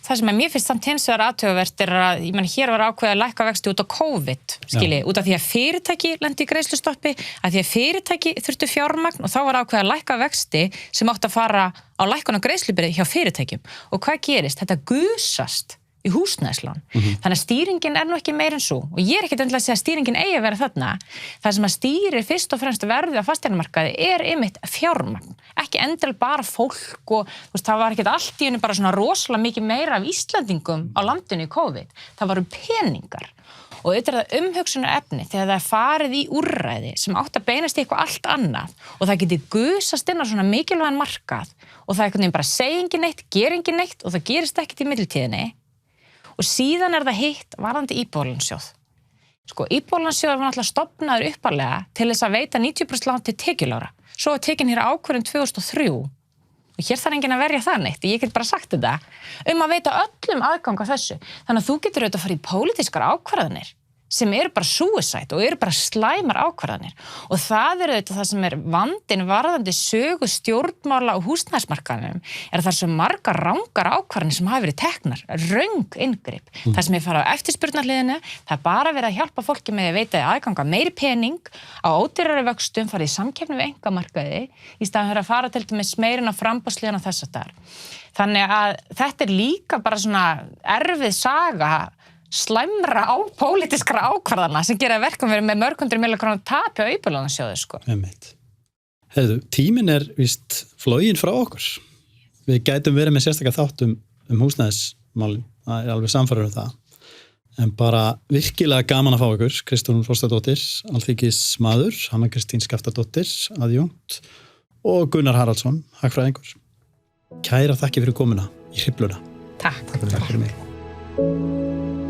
Það sem mér finnst samt hins vegar athugavert að, ég meina, hér var ákveðið að lækka vexti út á COVID, út af því að fyrirtæki lendi í greiðslustoppi, að því að fyrirtæki þurftu fjármagn og þá var ákveðið að lækka vexti sem átti að fara á lækkun og greiðslubyrði hjá fyrirtækjum. Og hvað gerist? Þetta gusast í húsnæðislán. Þannig að stýringin er nú ekki meir en svo. Og ég er ekkert endilega að segja að stýringin eigi að vera þarna. Það sem að stýrir fyrst og fremst verðið á fasteignamarkaði er einmitt fjármagn. Ekki endilega bara fólk og það var ekkert allt í henni bara svona rosalega mikið meira af Íslandingum á landinu í COVID. Það voru peningar. Og auðvitað er það umhugsunar efni þegar það er farið í úrræði sem átt að beinast í eitthvað allt annað og það geti gusast inn á svona mikilvægan markað og það einhvern veginn bara segja engin neitt, gera engin neitt og það gerist ekkert í millitíðinni. Og síðan er það hitt varðandi Íbúðalánasjóð. Íbúðalánasjóð var náttúrulega stofnaður uppalega til þess að veita 90% lán til tekjulágra. Svo var tekin hér ákvörðun 2003 og hér þarf enginn að verja það neitt. Ég get bara sagt þetta að veita öllum aðgang að þessu. Þannig að þú getur auðvitað að fara í pólitískar ákvarðanir sem eru bara suicide og eru bara slæmar ákvarðanir. Og það er auðvitað það sem er vandinn varðandi sögu stjórnmála og húsnæðismarkaðinum er að það er svo margar rangar ákvarðanir sem hafa verið teknar, röng inngrip. Það sem er farið á eftirspurnarliðinu, það er bara verið að hjálpa fólki með að veita aðganga meiri pening á ódýrari vöxtum, farið í samkeppni við einkamarkaði í staðan fyrir að fara til dæmis meirinn á framboðsliðina þess að þar. Þannig að þetta er líka bara svona erfið saga slæmra pólitískra ákvarðana sem gera verkum verið með mörg 100 milljóna króna tapi á Íbúðalánasjóði sko. Heiðu, tíminn er víst floginn frá okkur. Við gætum verið með sérstaklega þátt húsnæðismálin, það er alveg samfæður það. En bara virkilega gaman að fá ykkur, Kristrún Frostadóttir, alþingismaður, Hanna Kristín Skaptadóttir, aðjúnkt og Gunnar Haraldsson, hagfræðingur. Kæra þakki fyrir komuna í Hrifluna. Takk. Takk fyrir mig.